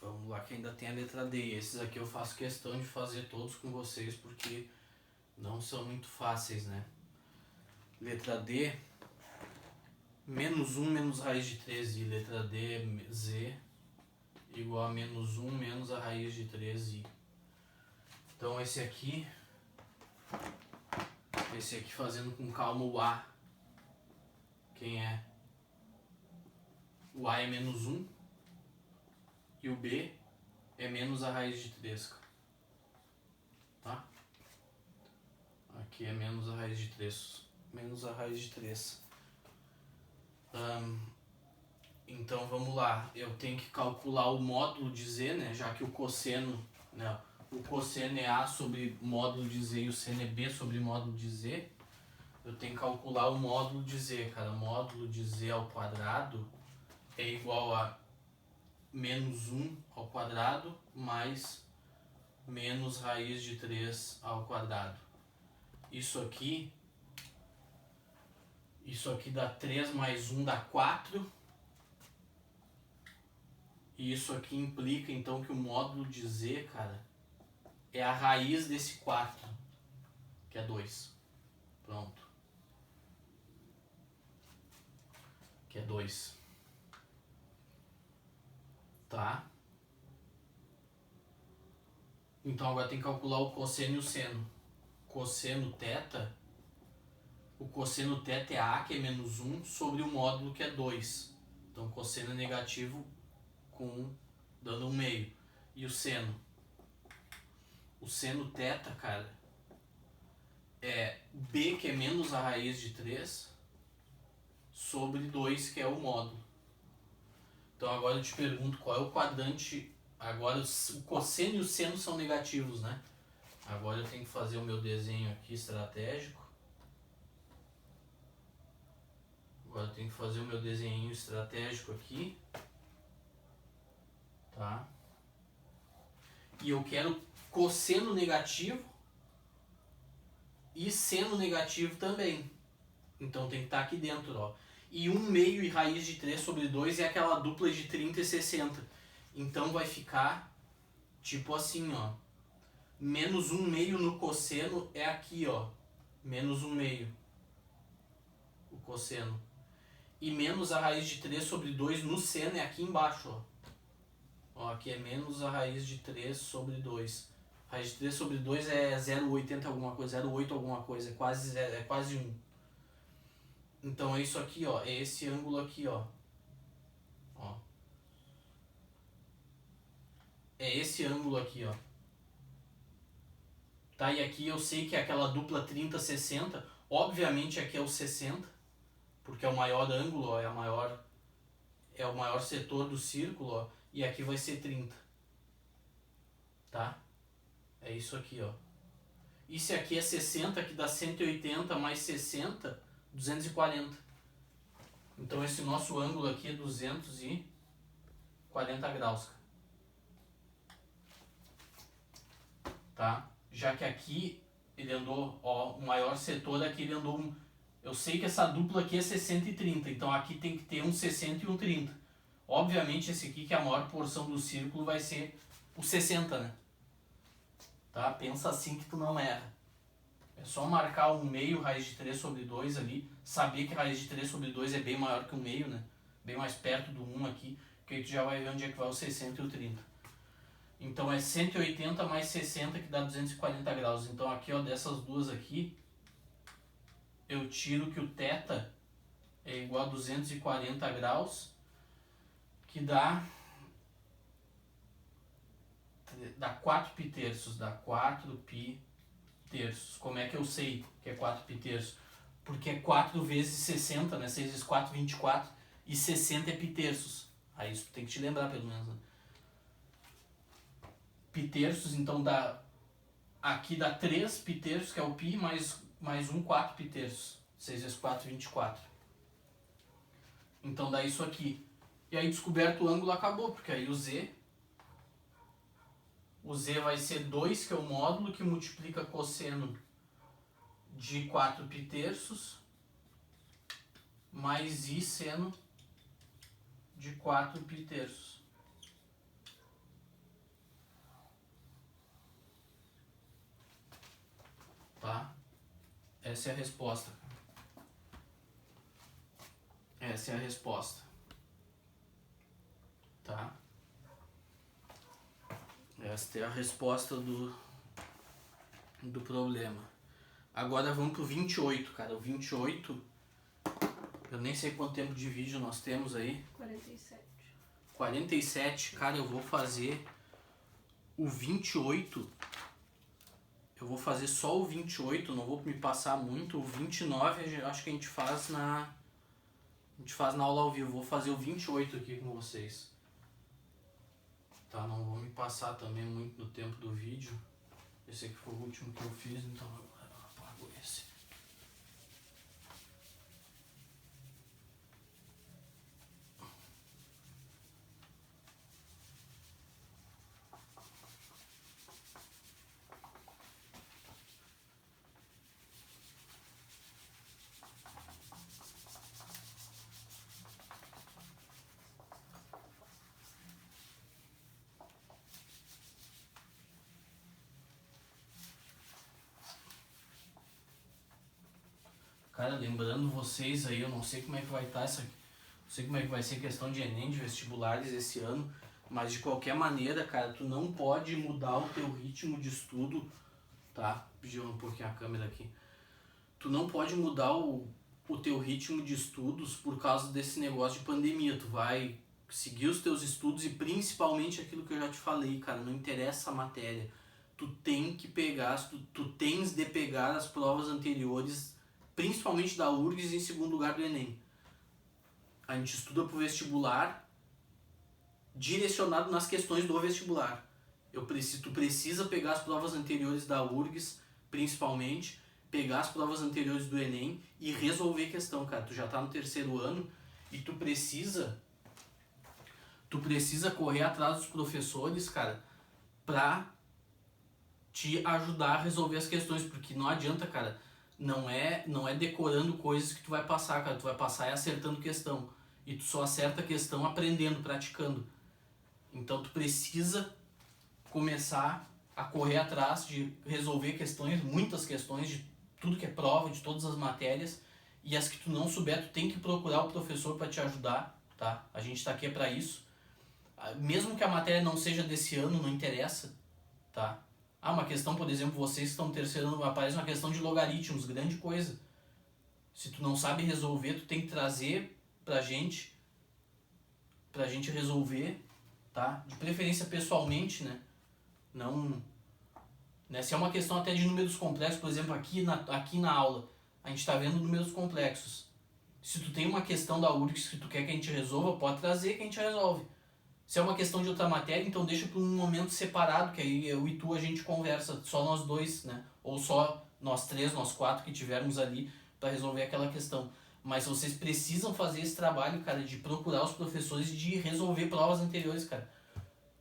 Vamos lá que ainda tem a letra D. Esses aqui eu faço questão de fazer todos com vocês porque não são muito fáceis, né? Letra D, menos 1 menos raiz de 3i. Letra D, Z, igual a menos 1 menos a raiz de 3i. Então esse aqui fazendo com calma o A. Quem é? O A é menos 1 e o B é menos a raiz de 3. Tá? Aqui é menos a raiz de 3. Menos a raiz de 3. Então vamos lá. Eu tenho que calcular o módulo de Z, né? Já que o cosseno, né? O cosseno é A sobre módulo de Z e o seno é B sobre módulo de Z. Eu tenho que calcular o módulo de Z, cara. Módulo de Z ao quadrado é igual a menos 1 ao quadrado mais menos raiz de 3 ao quadrado. Isso aqui dá 3 mais 1 dá 4. E isso aqui implica então que o módulo de Z, cara, é a raiz desse 4, que é 2. Pronto. Que é 2. Tá? Então agora tem que calcular o cosseno e o seno. Cosseno θ, o cosseno θ é A, que é menos 1, sobre o módulo, que é 2. Então cosseno é negativo dando 1 meio. E o seno? O seno θ, cara, é B, que é menos a raiz de 3, sobre 2, que é o módulo. Então agora eu te pergunto qual é o quadrante. Agora o cosseno e o seno são negativos, né? Agora eu tenho que fazer o meu desenho aqui estratégico. Agora eu tenho que fazer o meu desenho estratégico aqui. Tá? E eu quero cosseno negativo e seno negativo também. Então tem que estar aqui dentro, ó. E 1 meio e raiz de 3 sobre 2 é aquela dupla de 30 e 60. Então vai ficar tipo assim, ó. Menos 1 meio no cosseno é aqui, ó. Menos 1 meio. O cosseno. E menos a raiz de 3 sobre 2 no seno é aqui embaixo, ó. Ó, aqui é menos a raiz de 3 sobre 2. Raiz de 3 sobre 2 é 0,80 alguma coisa, 0,8 alguma coisa, é quase 1. Então é isso aqui, ó, é esse ângulo aqui, ó. Ó. É esse ângulo aqui, ó. Tá, e aqui eu sei que é aquela dupla 30, 60. Obviamente aqui é o 60, porque é o maior ângulo, ó, é o maior setor do círculo, ó, e aqui vai ser 30. Tá? É isso aqui, ó. E se aqui é 60, que dá 180 mais 60, 240. Então esse nosso ângulo aqui é 240 graus. Tá? já que aqui ele andou, ó, o maior setor aqui ele andou, eu sei que essa dupla aqui é 60 e 30, então aqui tem que ter um 60 e um 30. Obviamente esse aqui, que é a maior porção do círculo, vai ser o 60, né? Tá? Pensa assim que tu não erra. É só marcar um meio raiz de 3 sobre 2 ali, saber que raiz de 3 sobre 2 é bem maior que um meio, né? Bem mais perto do 1 aqui, que aí tu já vai ver onde é que vai o 60 e o 30. Então é 180 mais 60 que dá 240 graus. Então aqui, ó, dessas duas aqui, eu tiro que o θ é igual a 240 graus, que dá 4 π terços, dá 4 π terços. Como é que eu sei que é 4 π terços? Porque é 4 vezes 60, né? 6 vezes 4, 24, e 60 é π terços. Aí isso tem que te lembrar pelo menos, né? Π terços, então dá, aqui dá 3 π terços, que é o π, mais 1, 4 π terços. 6 vezes 4, 24. Então dá isso aqui. E aí descoberto o ângulo, acabou, porque aí o z vai ser 2, que é o módulo que multiplica cosseno de 4 π terços, mais i seno de 4 π terços. Tá? Essa é a resposta. Essa é a resposta. Tá? Esta é a resposta do problema. Agora vamos pro 28, cara. O 28, eu nem sei quanto tempo de vídeo nós temos aí. 47. 47, cara, eu vou fazer o 28. Eu vou fazer só o 28, não vou me passar muito. O 29 acho que a gente faz na aula ao vivo. Vou fazer o 28 aqui com vocês. Tá, não vou me passar também muito no tempo do vídeo. Esse aqui foi o último que eu fiz, então eu apago esse. Cara, lembrando vocês aí, eu não sei como é que vai estar essa, não sei como é que vai ser questão de Enem, de vestibulares esse ano, mas de qualquer maneira, cara, tu não pode mudar o teu ritmo de estudo, tá? Pedi um pouquinho a câmera aqui. Tu não pode mudar o teu ritmo de estudos por causa desse negócio de pandemia. Tu vai seguir os teus estudos e principalmente aquilo que eu já te falei, cara, não interessa a matéria. Tu tem que pegar, tu tens de pegar as provas anteriores, principalmente da URGS e em segundo lugar do Enem. A gente estuda pro vestibular direcionado nas questões do vestibular. Tu precisa pegar as provas anteriores da URGS, principalmente, pegar as provas anteriores do Enem e resolver questão, cara. Tu já tá no terceiro ano e tu precisa correr atrás dos professores, cara, pra te ajudar a resolver as questões, porque não adianta, cara. Não é decorando coisas que tu vai passar, cara. Tu vai passar acertando questão. E tu só acerta a questão aprendendo, praticando. Então tu precisa começar a correr atrás de resolver questões, muitas questões de tudo que é prova, de todas as matérias. E as que tu não souber, tu tem que procurar o professor para te ajudar, tá? A gente tá aqui para isso. Mesmo que a matéria não seja desse ano, não interessa, tá? Uma questão, por exemplo, vocês que estão no terceiro ano, aparece uma questão de logaritmos, grande coisa. Se tu não sabe resolver, tu tem que trazer pra gente resolver, tá? De preferência pessoalmente, né? Não, né? Se é uma questão até de números complexos, por exemplo, aqui na aula, a gente tá vendo números complexos. Se tu tem uma questão da URGS que tu quer que a gente resolva, pode trazer que a gente resolve. Se é uma questão de outra matéria, então deixa para um momento separado, que aí eu e tu a gente conversa, só nós dois, né? Ou só nós três, nós quatro que tivermos ali para resolver aquela questão. Mas vocês precisam fazer esse trabalho, cara, de procurar os professores e de resolver provas anteriores, cara.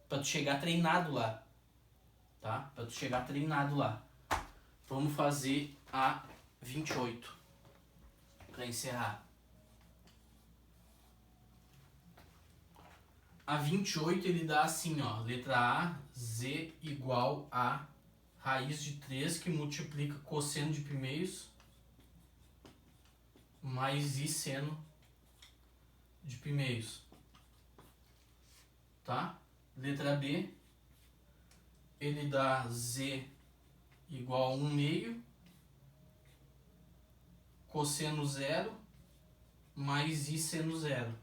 Pra tu chegar treinado lá, tá? Pra tu chegar treinado lá. Vamos fazer a 28 para encerrar. A 28 ele dá assim, ó, letra A, Z igual a raiz de 3 que multiplica cosseno de primeiros mais I seno de primeiros. Tá? Letra B, ele dá Z igual a 1 meio cosseno zero mais I seno zero.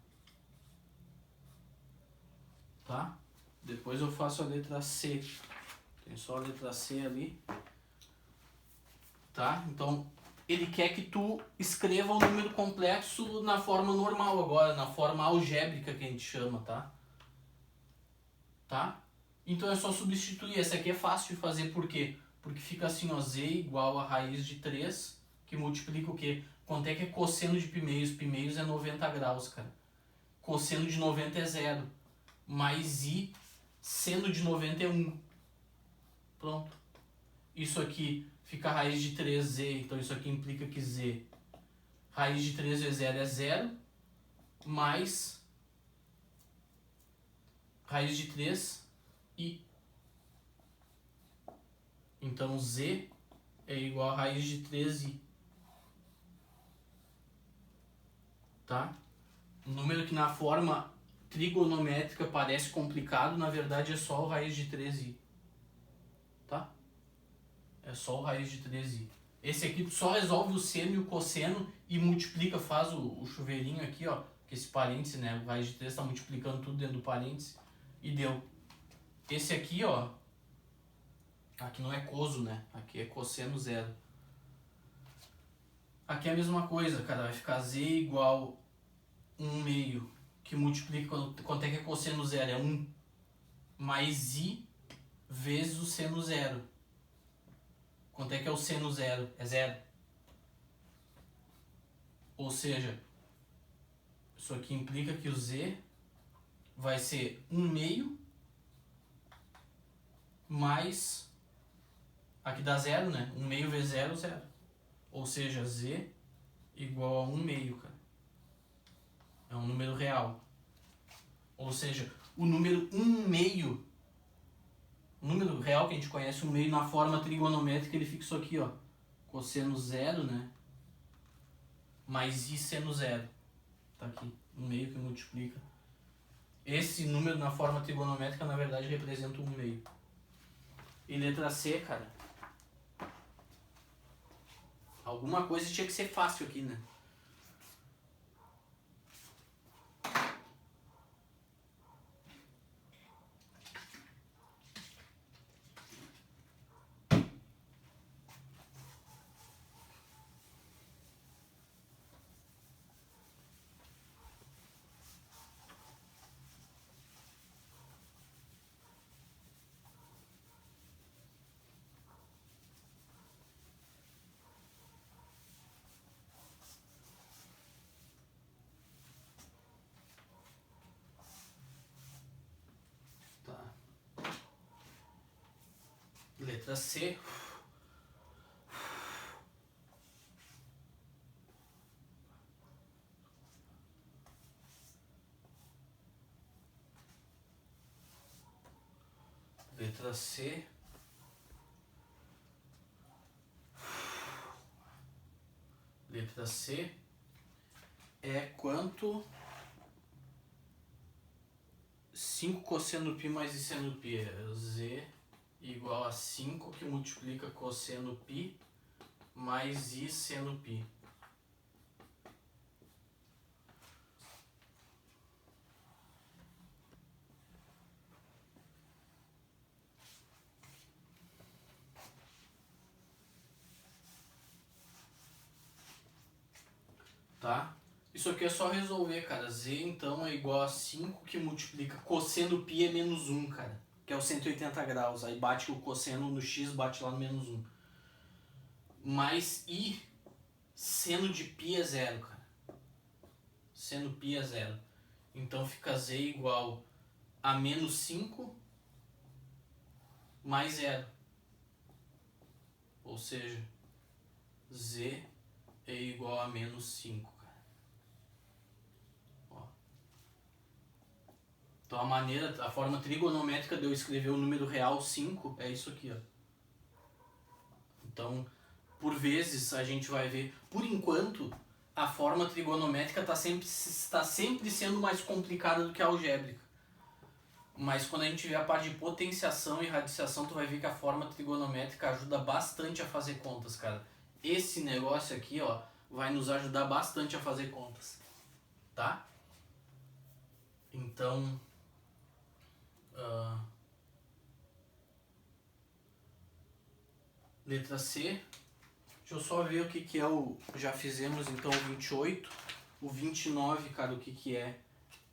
Tá? Depois eu faço a letra C. Tem só a letra C ali. Tá? Então, ele quer que tu escreva o número complexo na forma normal agora, na forma algébrica que a gente chama, tá? Tá? Então é só substituir. Essa aqui é fácil de fazer, por quê? Porque fica assim, ó, Z igual a raiz de 3, que multiplica o quê? Quanto é que é cosseno de primeiros? Primeiros é 90 graus, cara. Cosseno de 90 é 0. Mais I seno de 90 é 1. Pronto. Isso aqui fica a raiz de 3Z, então isso aqui implica que Z, raiz de 3 vezes 0 é 0, mais raiz de 3 I. Então Z é igual a raiz de 3I. Tá? Um número que na forma trigonométrica parece complicado, na verdade é só o raiz de 3i. Tá? É só o raiz de 3i. Esse aqui tu só resolve o seno e o cosseno e multiplica, faz o chuveirinho aqui, ó, que esse parêntese, né, o raiz de 3 está multiplicando tudo dentro do parêntese e deu. Esse aqui, ó, aqui não é coso, né, aqui é cosseno zero. Aqui é a mesma coisa, cara, vai ficar z igual 1 meio, que multiplica, quanto é que é cosseno zero? É 1 mais i vezes o seno zero. Quanto é que é o seno zero? É 0. Ou seja, isso aqui implica que o z vai ser 1 meio mais, aqui dá 0, né? 1 meio vezes 0, 0. Ou seja, z igual a 1 meio, cara. É um número real. Ou seja, o número 1 meio, o número real que a gente conhece, 1 meio na forma trigonométrica, ele fica isso aqui, ó. Cosseno zero, né? Mais i seno zero. Tá aqui, 1 meio que multiplica. Esse número na forma trigonométrica, na verdade, representa 1 meio. E letra C, cara. Alguma coisa tinha que ser fácil aqui, né? Letra C. Letra C. Letra C é quanto 5 cosseno π mais i seno π. É z igual a 5 que multiplica cosseno π mais i seno π. Tá? Isso aqui é só resolver, cara. Z então é igual a 5 que multiplica cosseno π é menos 1, cara. Que é o 180 graus. Aí bate o cosseno no x, bate lá no menos 1. Mais i seno de π é 0, cara. Seno π é 0. Então fica z igual a menos 5 mais 0. Ou Ou seja, z é igual a menos 5, cara. Ó. Então a forma trigonométrica de eu escrever o número real 5 é isso aqui, ó. Então, por vezes a gente vai ver, por enquanto, a forma trigonométrica está sempre sendo mais complicada do que a algébrica. Mas quando a gente vê a parte de potenciação e radiciação, tu vai ver que a forma trigonométrica ajuda bastante a fazer contas, cara. Esse negócio aqui, ó, vai nos ajudar bastante a fazer contas, tá? Então, letra C. Deixa eu só ver o que é o... Já fizemos então o 28. O 29, cara, o que é?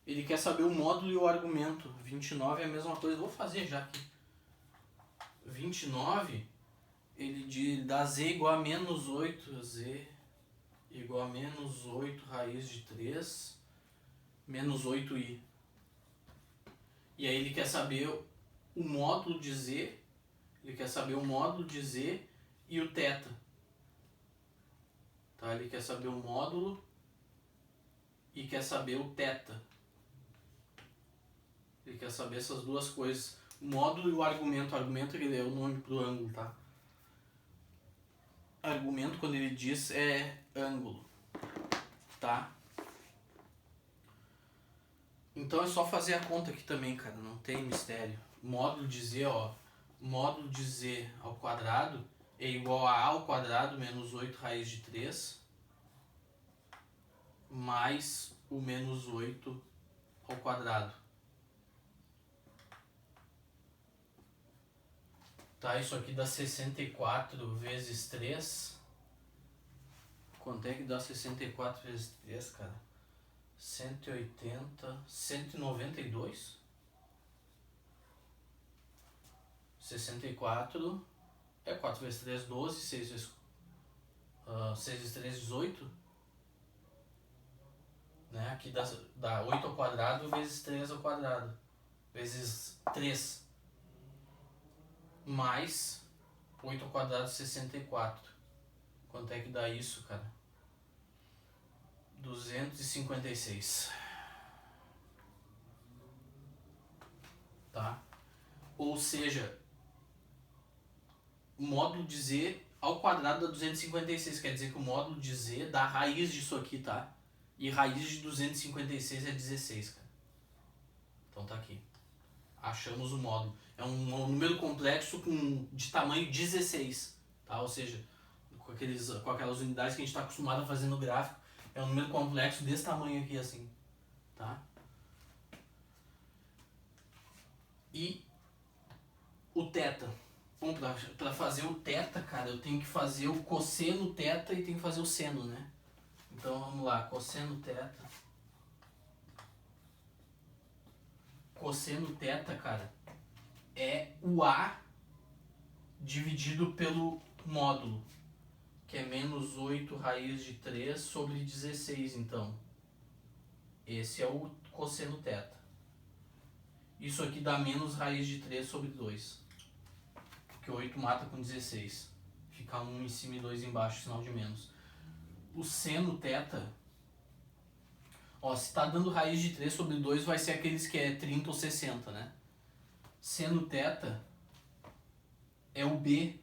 Ele quer saber o módulo e o argumento. 29 é a mesma coisa. Vou fazer já aqui. 29, ele dá z igual a menos 8. Z igual a menos 8 raiz de 3 menos 8i. E aí ele quer saber o módulo de z. Ele quer saber o módulo de z e o θ. Tá? Ele quer saber o módulo e quer saber o θ. Ele quer saber essas duas coisas. O módulo e o argumento. O argumento ele é o nome pro ângulo, tá? Argumento, quando ele diz, é ângulo. Tá? Então é só fazer a conta aqui também, cara. Não tem mistério. Módulo de z, ó. Módulo de z ao quadrado é igual a ao quadrado menos 8 raiz de 3 mais o menos 8 ao quadrado. Tá, isso aqui dá 64 vezes 3. Quanto é que dá 64 vezes 3, cara? 180, 192? 64 é 4 vezes 3, 12, 6 vezes 3, 18. Né? Aqui dá 8 ao quadrado vezes 3 ao quadrado. Vezes 3. Mais 8 ao quadrado, 64. Quanto é que dá isso, cara? 256. Tá? Ou seja, o módulo de z ao quadrado dá 256. Quer dizer que o módulo de z dá a raiz disso aqui, tá? E raiz de 256 é 16, cara. Então tá aqui. Achamos o módulo. É um número complexo de tamanho 16. Tá? Ou seja, com aquelas unidades que a gente está acostumado a fazer no gráfico. É um número complexo desse tamanho aqui, assim. Tá? E o θ. Bom, para fazer o θ, cara, eu tenho que fazer o cosseno θ e tenho que fazer o seno, né? Então vamos lá, cosseno θ. Cosseno θ, cara, é o A dividido pelo módulo, que é menos 8 raiz de 3 sobre 16, então. Esse é o cosseno θ. Isso aqui dá menos raiz de 3 sobre 2. Porque 8 mata com 16. Fica 1 em cima e 2 embaixo, sinal de menos. O seno θ, ó, se está dando raiz de 3 sobre 2, vai ser aqueles que é 30 ou 60, né? Seno θ é o B,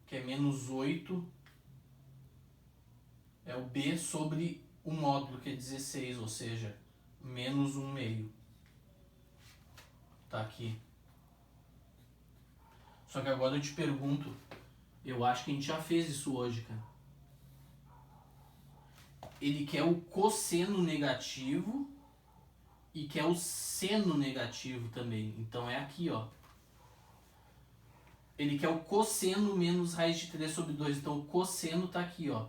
que é menos 8, é o B sobre o módulo, que é 16, ou seja, menos 1 meio. Tá aqui. Só que agora eu te pergunto, eu acho que a gente já fez isso hoje, cara. Ele quer o cosseno negativo e quer o seno negativo também. Então é aqui, ó. Ele quer o cosseno menos raiz de 3 sobre 2. Então o cosseno tá aqui, ó.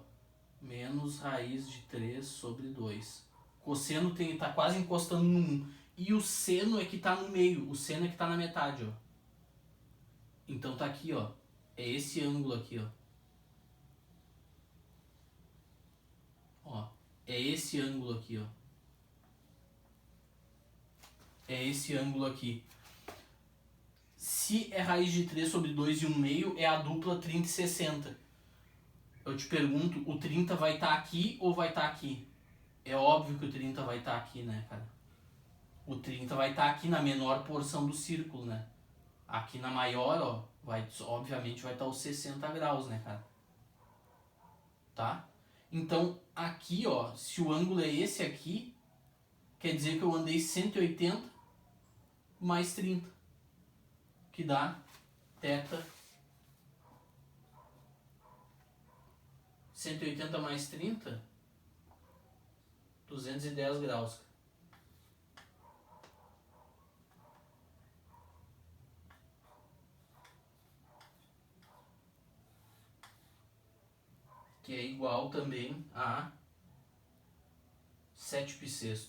Menos raiz de 3 sobre 2. O cosseno tá quase encostando no 1. E o seno é que tá no meio. O seno é que tá na metade, ó. Então tá aqui, ó. É esse ângulo aqui, ó. Ó. É esse ângulo aqui, ó. É esse ângulo aqui. Se é raiz de 3 sobre 2 e 1/2, é a dupla 30 e 60. Eu te pergunto, o 30 vai estar aqui ou vai estar aqui? É óbvio que o 30 vai estar aqui, né, cara? O 30 vai estar aqui na menor porção do círculo, né? Aqui na maior, ó, obviamente vai estar os 60 graus, né, cara? Tá? Então, aqui, ó, se o ângulo é esse aqui, quer dizer que eu andei 180 mais 30, que dá θ. 180 mais 30, 210 graus. Que é igual também a 7π.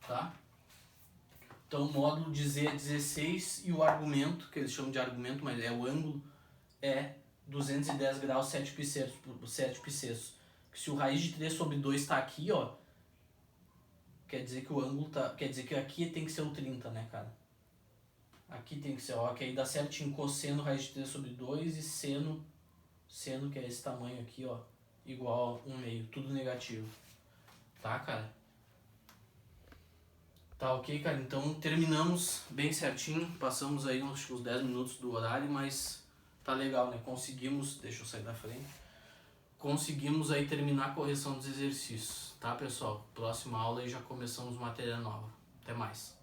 Tá? Então o módulo de Z é 16 e o argumento, que eles chamam de argumento, mas é o ângulo, é 210 graus 7π. Que se o raiz de 3 sobre 2 está aqui, ó, quer dizer que o ângulo tá, quer dizer que aqui tem que ser o 30, né, cara? Aqui tem que ser, ó, que aí dá certinho cosseno raiz de 3 sobre 2 e seno, que é esse tamanho aqui, ó, igual a 1/2, tudo negativo. Tá, cara? Tá ok, cara? Então terminamos bem certinho, passamos aí uns 10 minutos do horário, mas tá legal, né? Conseguimos, deixa eu sair da frente, conseguimos aí terminar a correção dos exercícios, tá, pessoal? Próxima aula aí já começamos matéria nova. Até mais.